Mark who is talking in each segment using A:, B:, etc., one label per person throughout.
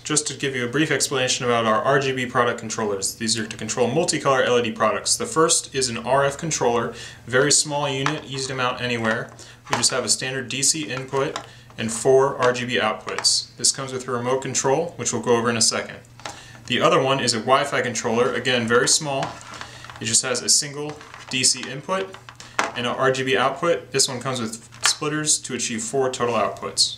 A: just to give you a brief explanation about our RGB product controllers. These are to control multicolor LED products. The first is an RF controller, very small unit, easy to mount anywhere. We just have a standard DC input and 4 RGB outputs. This comes with a remote control, which we'll go over in a second. The other one is a Wi-Fi controller, again very small. It just has a single DC input and an RGB output. This one comes with splitters to achieve 4 total outputs.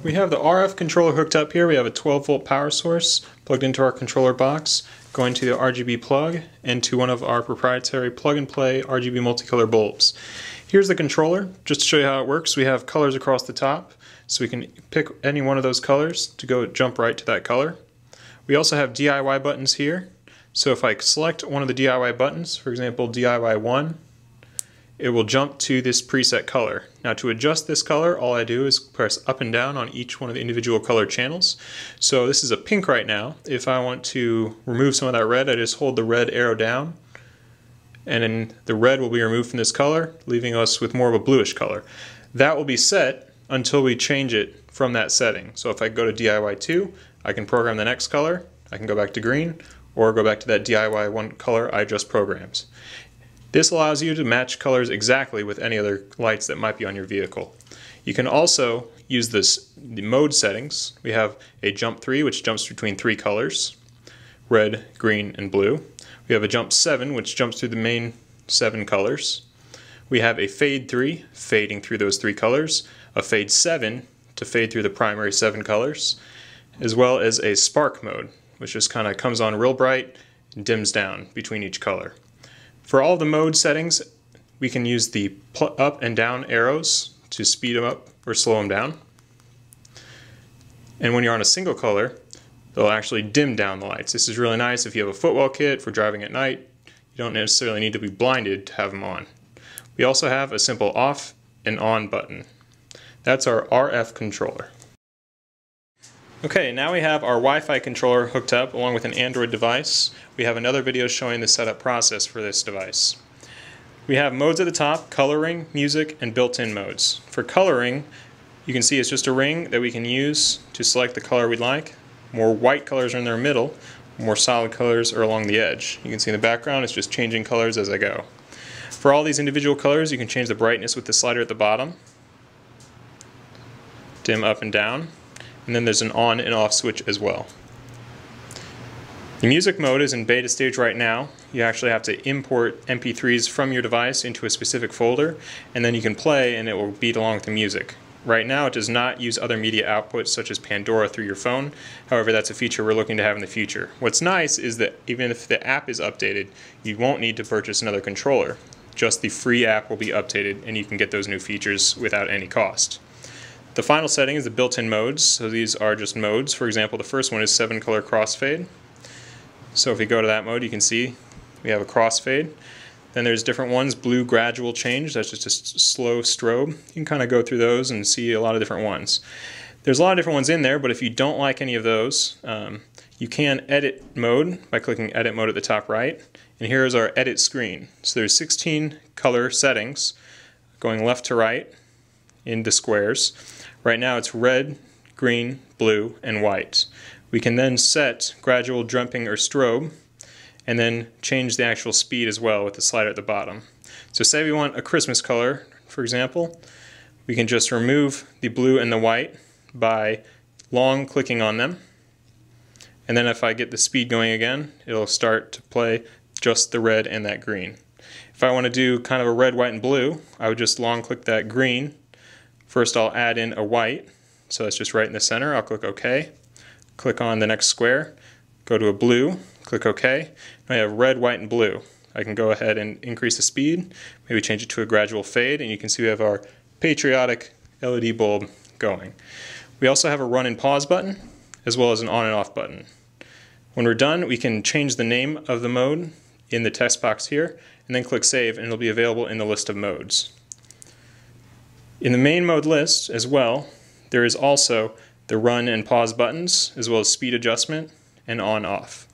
A: We have the RF controller hooked up here. We have a 12-volt power source plugged into our controller box, going to the RGB plug and to one of our proprietary plug-and-play RGB multicolor bulbs. Here's the controller. Just to show you how it works, we have colors across the top, so we can pick any one of those colors to jump right to that color. We also have DIY buttons here, so if I select one of the DIY buttons, for example DIY 1, it will jump to this preset color. Now to adjust this color, all I do is press up and down on each one of the individual color channels. So this is a pink right now. If I want to remove some of that red, I just hold the red arrow down, and then the red will be removed from this color, leaving us with more of a bluish color. That will be set until we change it from that setting. So if I go to DIY 2, I can program the next color, I can go back to green, or go back to that DIY 1 color I just programmed. This allows you to match colors exactly with any other lights that might be on your vehicle. You can also use the mode settings. We have a jump 3, which jumps between 3 colors, red, green, and blue. We have a jump 7, which jumps through the main 7 colors. We have a fade 3, fading through those 3 colors, a fade 7 to fade through the primary 7 colors, as well as a spark mode, which just kind of comes on real bright and dims down between each color. For all the mode settings, we can use the up and down arrows to speed them up or slow them down. And when you're on a single color, they'll actually dim down the lights. This is really nice if you have a footwell kit for driving at night. You don't necessarily need to be blinded to have them on. We also have a simple off and on button. That's our RF controller. Okay, now we have our Wi-Fi controller hooked up along with an Android device. We have another video showing the setup process for this device. We have modes at the top, coloring, music, and built-in modes. For coloring, you can see it's just a ring that we can use to select the color we'd like. More white colors are in their middle, more solid colors are along the edge. You can see in the background it's just changing colors as I go. For all these individual colors, you can change the brightness with the slider at the bottom, dim up and down, and then there's an on and off switch as well. The music mode is in beta stage right now. You actually have to import MP3s from your device into a specific folder, and then you can play and it will beat along with the music. Right now it does not use other media outputs such as Pandora through your phone. However, that's a feature we're looking to have in the future. What's nice is that even if the app is updated, you won't need to purchase another controller. Just the free app will be updated and you can get those new features without any cost. The final setting is the built-in modes. So these are just modes. For example, the first one is 7-color crossfade. So if we go to that mode, you can see we have a crossfade. Then there's different ones, blue gradual change, that's just a slow strobe. You can kind of go through those and see a lot of different ones. There's a lot of different ones in there, but if you don't like any of those, you can edit mode by clicking edit mode at the top right. And here is our edit screen. So there's 16 color settings going left to right in the squares. Right now it's red, green, blue, and white. We can then set gradual jumping or strobe and then change the actual speed as well with the slider at the bottom. So say we want a Christmas color, for example, we can just remove the blue and the white by long clicking on them. And then if I get the speed going again, it'll start to play just the red and that green. If I want to do kind of a red, white, and blue, I would just long click that green. First I'll add in a white, so that's just right in the center. I'll click OK. Click on the next square, go to a blue, click OK. Now I have red, white, and blue. I can go ahead and increase the speed, maybe change it to a gradual fade, and you can see we have our patriotic LED bulb going. We also have a run and pause button, as well as an on and off button. When we're done, we can change the name of the mode in the text box here, and then click Save, and it'll be available in the list of modes. In the main mode list as well, there is also the run and pause buttons, as well as speed adjustment and on-off.